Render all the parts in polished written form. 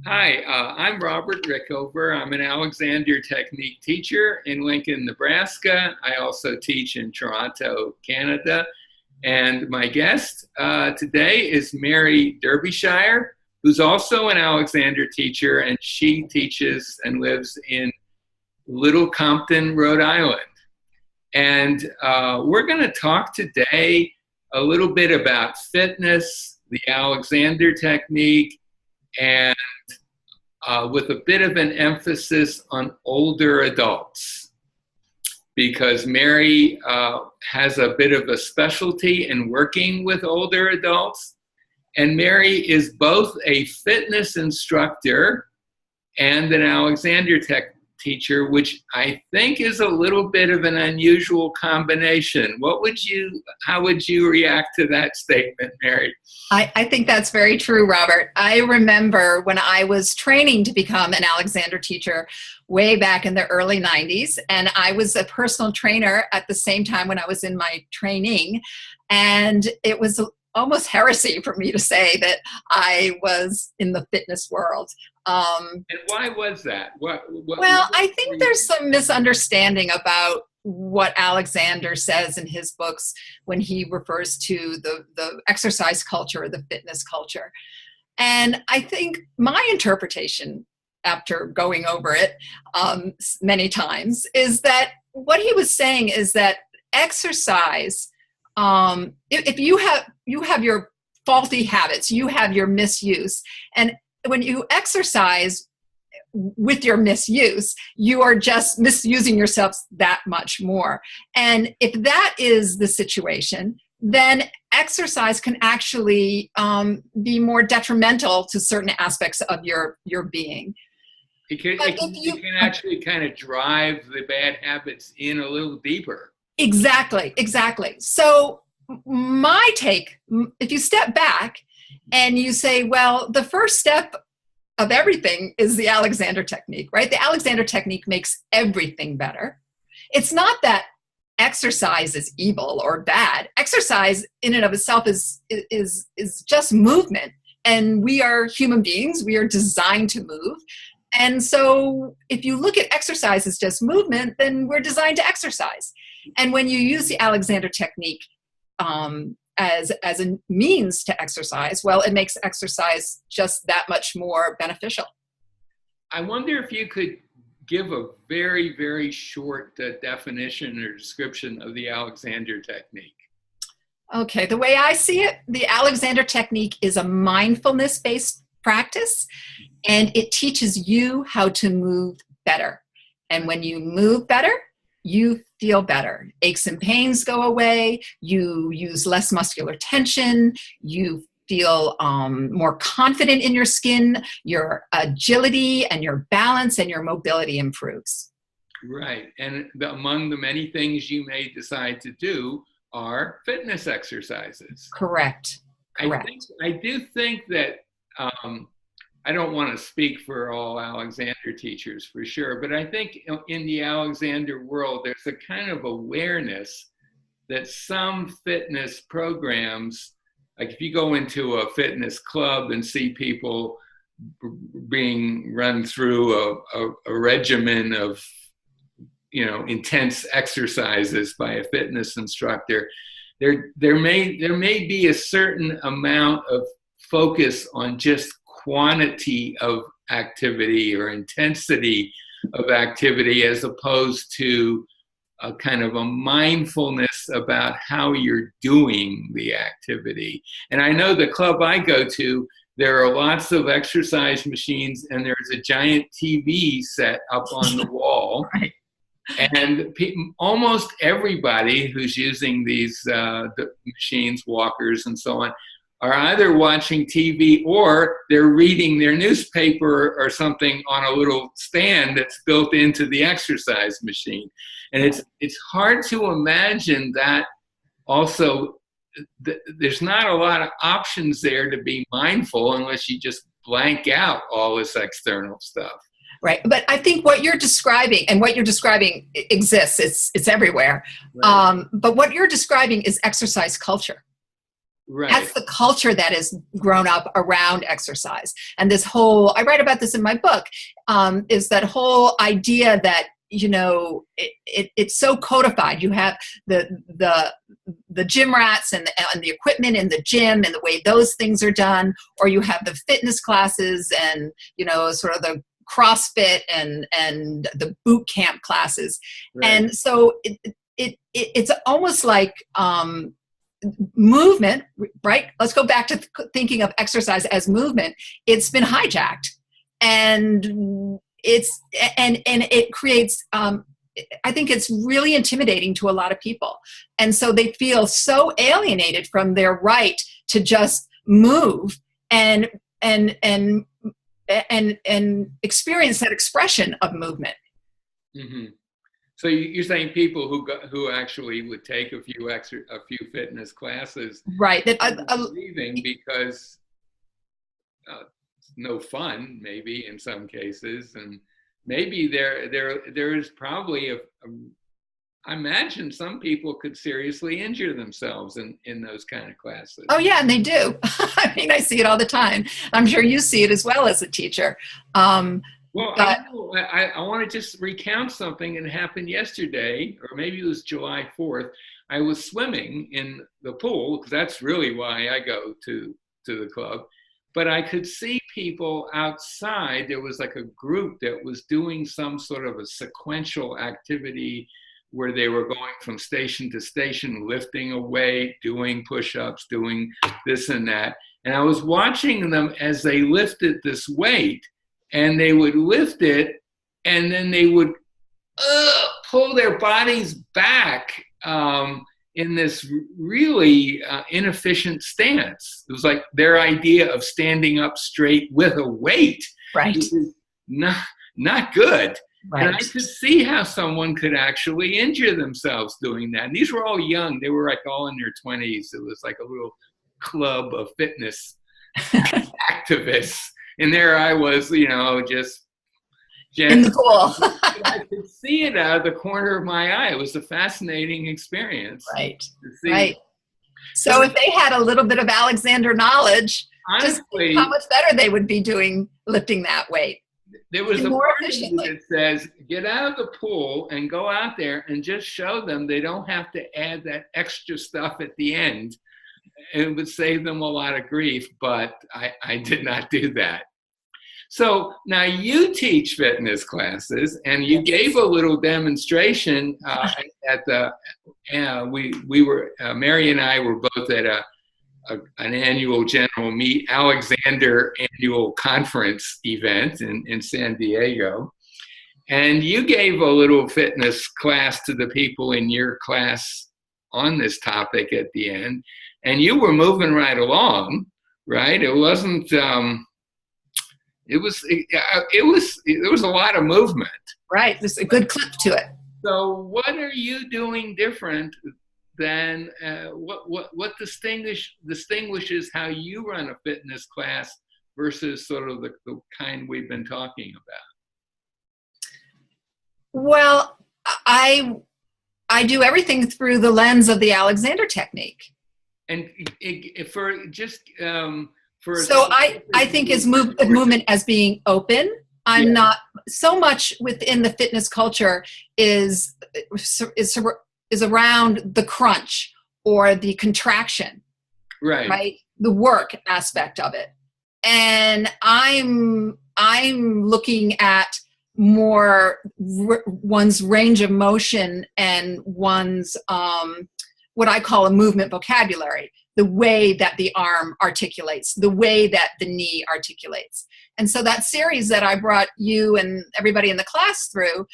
Hi, I'm Robert Rickover. I'm an Alexander Technique teacher in Lincoln, Nebraska. I also teach in Toronto, Canada. And my guest today is Mary Derbyshire, who's also an Alexander teacher, and she teaches and lives in Little Compton, Rhode Island. And we're going to talk today a little bit about fitness, the Alexander technique, and with a bit of an emphasis on older adults, because Mary has a bit of a specialty in working with older adults. And Mary is both a fitness instructor and an Alexander Tech teacher, which I think is a little bit of an unusual combination. How would you react to that statement, Mary? I think that's very true, Robert. I remember when I was training to become an Alexander teacher way back in the early 90s, and I was a personal trainer at the same time when I was in my training, and it was almost heresy for me to say that I was in the fitness world. And why was that? I think there's some misunderstanding about what Alexander says in his books when he refers to the exercise culture or the fitness culture. And I think my interpretation, after going over it many times, is that what he was saying is that exercise, if you have your faulty habits, you have your misuse, and when you exercise with your misuse, you are just misusing yourself that much more. And if that is the situation, then exercise can actually be more detrimental to certain aspects of your being. It can actually kind of drive the bad habits in a little deeper. Exactly. So my take, if you step back and you say, well, the first step of everything is the Alexander technique, right? The Alexander technique makes everything better. It's not that exercise is evil or bad. Exercise in and of itself is just movement. And we are human beings. We are designed to move. And so if you look at exercise as just movement, then we're designed to exercise. And when you use the Alexander technique as a means to exercise, well, it makes exercise just that much more beneficial. I wonder if you could give a very, very short definition or description of the Alexander technique. Okay, the way I see it, the Alexander technique is a mindfulness-based practice, and it teaches you how to move better. And when you move better, you feel better. Aches and pains go away. You use less muscular tension. You feel more confident in your skin. Your agility and your balance and your mobility improves. Right. And among the many things you may decide to do are fitness exercises. Correct. I do think that I don't want to speak for all Alexander teachers for sure, but I think in the Alexander world, there's a kind of awareness that some fitness programs, like if you go into a fitness club and see people being run through a regimen of, intense exercises by a fitness instructor, there may be a certain amount of focus on just quantity of activity or intensity of activity as opposed to a kind of a mindfulness about how you're doing the activity. And I know the club I go to, there are lots of exercise machines and there's a giant TV set up on the wall. Right. And almost everybody who's using these the machines, walkers and so on, are either watching TV or they're reading their newspaper or something on a little stand that's built into the exercise machine. And it's hard to imagine that also there's not a lot of options there to be mindful unless you just blank out all this external stuff. Right. But I think what you're describing exists. It's everywhere. Right. But what you're describing is exercise culture. Right. That's the culture that has grown up around exercise. And this whole, I write about this in my book, is that whole idea that, you know, it's so codified. You have the gym rats and the equipment in the gym and the way those things are done, or you have the fitness classes and, you know, sort of the CrossFit and the boot camp classes. Right. And so it's almost like movement, right? Let's go back to thinking of exercise as movement. It's been hijacked, and it creates, I think it's really intimidating to a lot of people. And so they feel so alienated from their right to just move and experience that expression of movement. Mm-hmm. So you're saying people who actually would take a few fitness classes, right? That leaving because no fun, maybe in some cases, and maybe there is probably I imagine some people could seriously injure themselves in those kind of classes. Oh yeah, and they do. I mean, I see it all the time. I'm sure you see it as well as a teacher. Well, I want to just recount something that happened yesterday, or maybe it was July 4th. I was swimming in the pool, because that's really why I go to the club. But I could see people outside. There was like a group that was doing some sort of a sequential activity where they were going from station to station, lifting a weight, doing push-ups, doing this and that. And I was watching them as they lifted this weight. And they would lift it, and then they would pull their bodies back in this really inefficient stance. It was like their idea of standing up straight with a weight. Right. Which is not good. Right. And I could see how someone could actually injure themselves doing that. And these were all young. They were like all in their 20s. It was like a little club of fitness activists. And there I was, you know, just in the pool. I could see it out of the corner of my eye. It was a fascinating experience. Right. Right. So if they had a little bit of Alexander knowledge, honestly, just think how much better they would be doing lifting that weight. There was a part of me that says, get out of the pool and go out there and just show them they don't have to add that extra stuff at the end. It would save them a lot of grief, but I did not do that. So now you teach fitness classes, and you gave a little demonstration at the. We were Mary and I were both at an annual general meet, Alexander annual conference event in San Diego, and you gave a little fitness class to the people in your class on this topic at the end. And you were moving right along, right? It wasn't. There was a lot of movement. Right. There's a good clip to it. So, what are you doing different than what distinguishes how you run a fitness class versus sort of the kind we've been talking about? Well, I do everything through the lens of the Alexander technique. And so I think is movement as being open. I'm not so much within the fitness culture is around the crunch or the contraction, right? The work aspect of it, and I'm looking at more one's range of motion and one's what I call a movement vocabulary, the way that the arm articulates, the way that the knee articulates. And so that series that I brought you and everybody in the class through,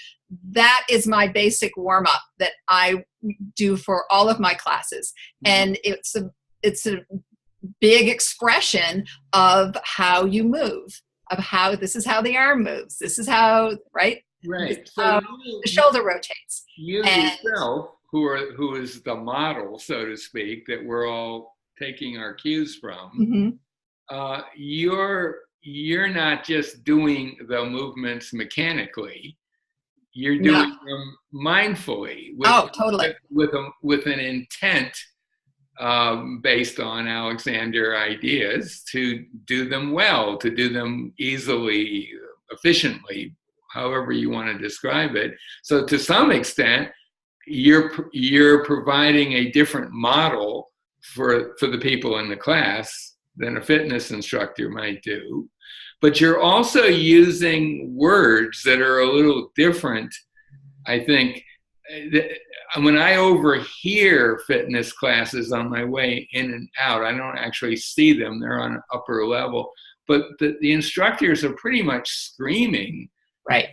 that is my basic warm-up that I do for all of my classes. And it's a big expression of how you move, of how this is how the arm moves. This is how, right? Right. So the shoulder rotates. You yourself, who is the model, so to speak, that we're all taking our cues from, you're not just doing the movements mechanically. You're doing them mindfully. Totally. With an intent based on Alexander ideas, to do them well, to do them easily, efficiently, however you want to describe it. So to some extent, you're providing a different model for the people in the class than a fitness instructor might do. But you're also using words that are a little different. I think when I overhear fitness classes on my way in and out, I don't actually see them. They're on an upper level. But the instructors are pretty much screaming. Right.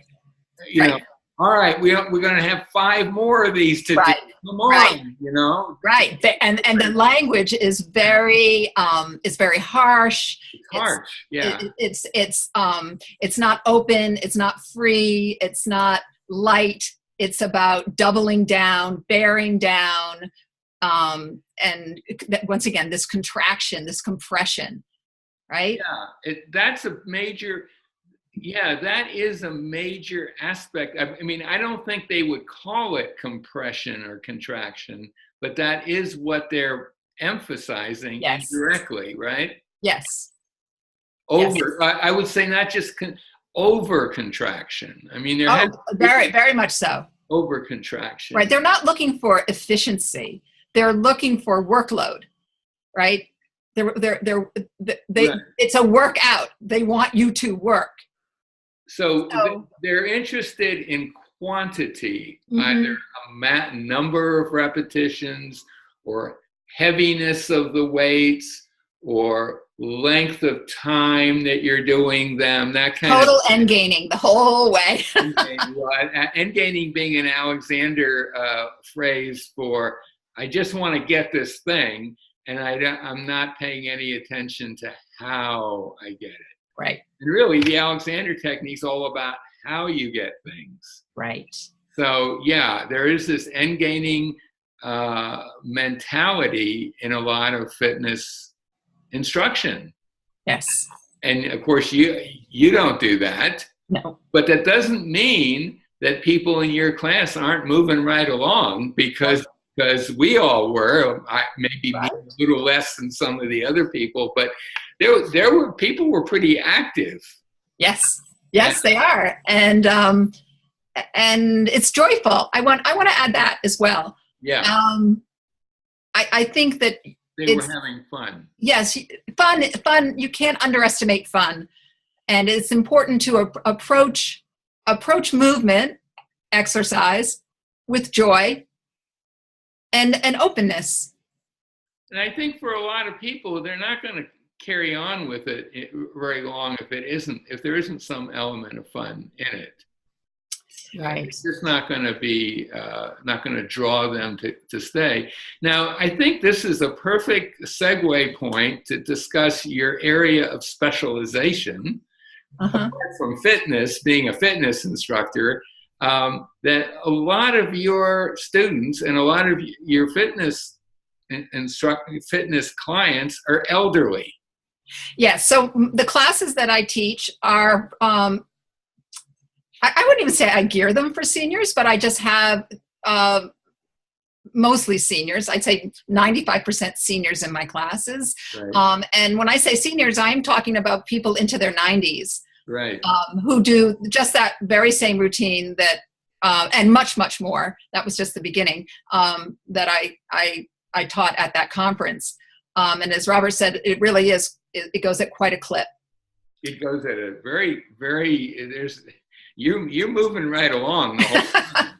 You know, all right, we're going to have 5 more of these to do. Come on, you know. Right, and the language is very harsh. It's harsh, yeah. It's not open. It's not free. It's not light. It's about doubling down, bearing down, and once again, this contraction, this compression, right? Yeah, that's a major. Yeah, that is a major aspect. I mean, I don't think they would call it compression or contraction, but that is what they're emphasizing indirectly, right? Yes. I would say not just over contraction. I mean, very, very much so. Over contraction. Right. They're not looking for efficiency. They're looking for workload, right? It's a workout. They want you to work. So they're interested in quantity, either a number of repetitions or heaviness of the weights or length of time that you're doing them, that kind of total end gaining the whole way. End gaining being an Alexander phrase for, I just want to get this thing, and I'm not paying any attention to how I get it. Right. And really, the Alexander technique is all about how you get things. Right. So, yeah, there is this end gaining mentality in a lot of fitness instruction. Yes. And of course, you don't do that. No. But that doesn't mean that people in your class aren't moving right along, because we all were, maybe a little less than some of the other people, but there were people were pretty active. Yes, they are, and it's joyful. I want to add that as well. Yeah. I think that they were having fun. Yes, fun. You can't underestimate fun, and it's important to approach movement, exercise with joy and openness. And I think for a lot of people, they're not going to carry on with it very long if there isn't some element of fun in it. Right. It's just not going to be not going to draw them to stay. Now, I think this is a perfect segue point to discuss your area of specialization. From fitness, being a fitness instructor, that a lot of your students and a lot of your fitness clients are elderly. Yes. So the classes that I teach are, I wouldn't even say I gear them for seniors, but I just have mostly seniors. I'd say 95% seniors in my classes. Right. And when I say seniors, I'm talking about people into their 90s. Right. Who do just that very same routine that, and much, much more. That was just the beginning that I taught at that conference. And as Robert said, it really is, it goes at quite a clip. It goes at a very, very, you're moving right along the whole time.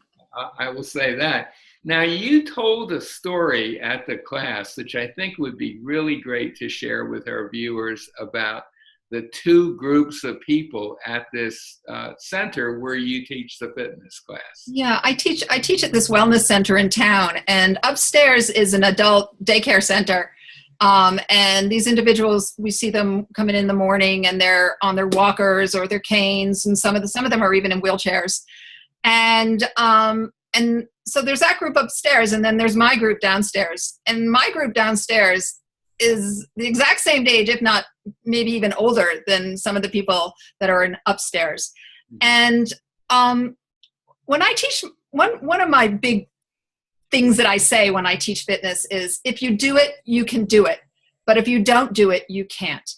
I will say that. Now, you told a story at the class, which I think would be really great to share with our viewers, about the 2 groups of people at this center where you teach the fitness class. Yeah, I teach at this wellness center in town, and upstairs is an adult daycare center. And these individuals, we see them coming in the morning, and they're on their walkers or their canes, and some of them are even in wheelchairs. And so there's that group upstairs, and then there's my group downstairs. And my group downstairs is the exact same age, if not maybe even older than some of the people that are in upstairs. And when I teach, one of my big things that I say when I teach fitness is, if you do it, you can do it. But if you don't do it, you can't.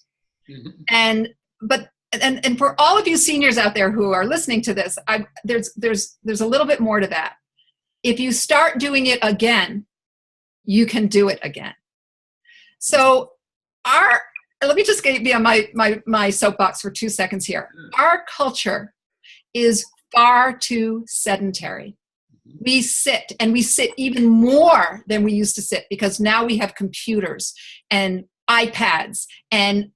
Mm-hmm. And for all of you seniors out there who are listening to this, there's a little bit more to that. If you start doing it again, you can do it again. So let me just be on my soapbox for 2 seconds here. Our culture is far too sedentary. We sit, and we sit even more than we used to sit, because now we have computers and iPads and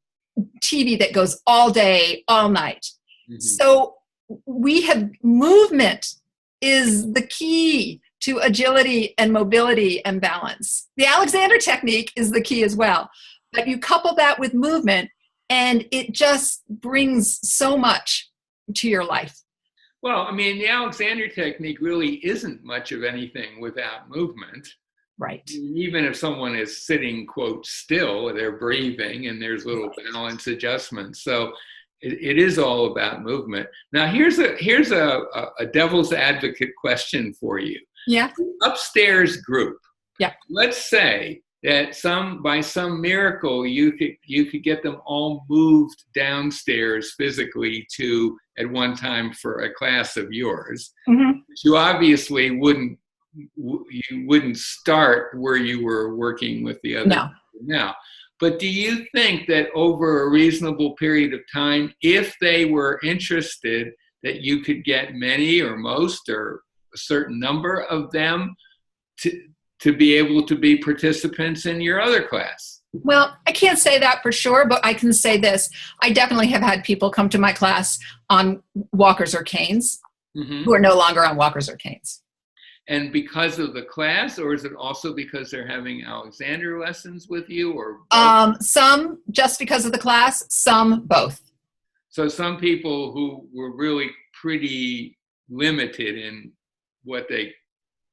TV that goes all day, all night. Mm-hmm. So movement is the key to agility and mobility and balance. The Alexander technique is the key as well. But you couple that with movement, and it just brings so much to your life. Well, I mean, the Alexander technique really isn't much of anything without movement. Right. Even if someone is sitting, quote, still, they're breathing, and there's little balance adjustments. So it is all about movement. Now, here's a devil's advocate question for you. Yeah. Upstairs group. Yeah. Let's say that by some miracle you could get them all moved downstairs physically to at one time for a class of yours. Mm-hmm. You obviously wouldn't start where you were working with the other now. But do you think that over a reasonable period of time, if they were interested, that you could get many or most or a certain number of them to be able to be participants in your other class? Well, I can't say that for sure, but I can say this. I definitely have had people come to my class on walkers or canes, mm-hmm. who are no longer on walkers or canes. And because of the class, or is it also because they're having Alexander lessons with you, or both? Some just because of the class, some both. So some people who were really pretty limited in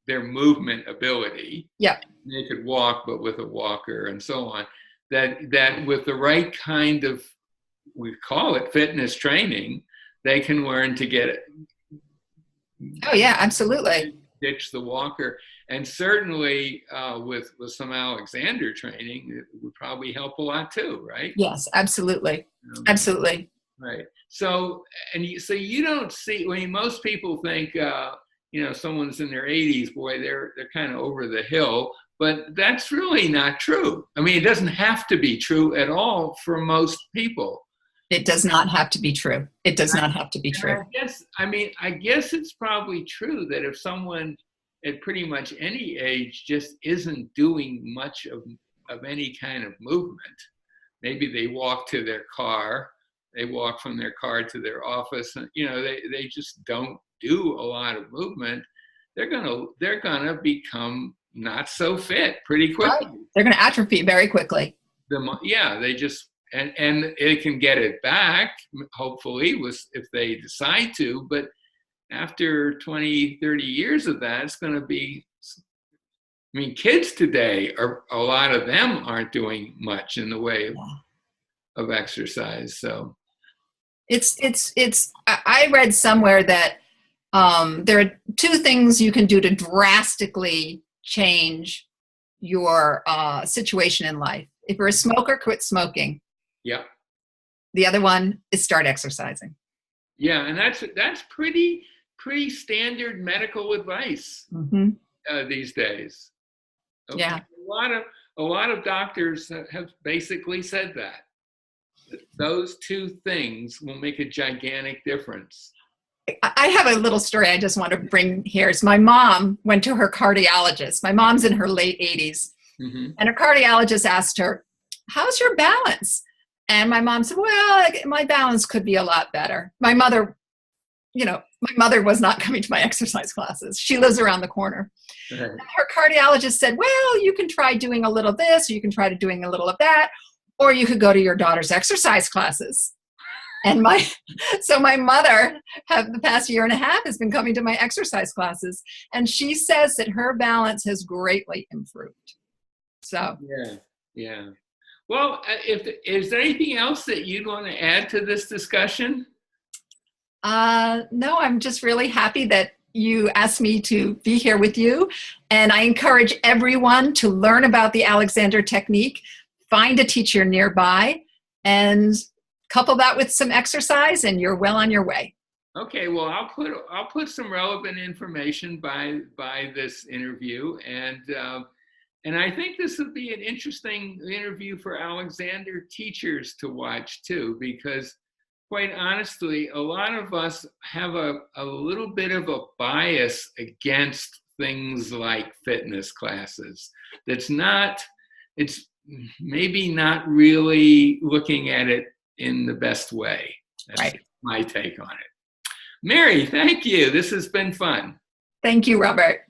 their movement ability. Yeah. They could walk, but with a walker and so on. That with the right kind of, we call it fitness training, they can learn to get it. Oh yeah, absolutely. Ditch the walker. And certainly with some Alexander training, it would probably help a lot too, right? Yes, absolutely. Absolutely. Right. So you don't see, most people think, someone's in their 80s, boy, they're kind of over the hill, but that's really not true. I mean, it doesn't have to be true at all for most people. It does not have to be true. It does not have to be true. I guess it's probably true that if someone at pretty much any age just isn't doing much of any kind of movement, maybe they walk to their car, they walk from their car to their office, and they just don't do a lot of movement, they're gonna become not so fit pretty quickly. Right. They're gonna atrophy very quickly. They just and it can get it back, hopefully, if they decide to, but after 20, 30 years of that, it's going to be, kids today, a lot of them aren't doing much in the way of exercise. So I read somewhere that there are two things you can do to drastically change your situation in life. If you're a smoker, quit smoking. Yeah. The other one is start exercising. Yeah, and that's pretty standard medical advice these days. Okay. Yeah. A lot of doctors have basically said that those two things will make a gigantic difference. I have a little story I just want to bring here. My mom went to her cardiologist. My mom's in her late 80s. Mm-hmm. And her cardiologist asked her, "How's your balance?" And my mom said, "Well, my balance could be a lot better." My mother was not coming to my exercise classes. She lives around the corner. Right. And her cardiologist said, "Well, you can try doing a little of this, or you can try doing a little of that, or you could go to your daughter's exercise classes." And my mother, the past year and a half, has been coming to my exercise classes, and she says that her balance has greatly improved. So yeah. Well, is there anything else that you'd want to add to this discussion? No, I'm just really happy that you asked me to be here with you. And I encourage everyone to learn about the Alexander technique, find a teacher nearby, and couple that with some exercise, and you're well on your way. Okay, well, I'll put some relevant information by this interview, and I think this would be an interesting interview for Alexander teachers to watch too, because quite honestly, a lot of us have a little bit of a bias against things like fitness classes. It's maybe not really looking at it in the best way. That's Right. my take on it. Mary, thank you. This has been fun. Thank you, Robert.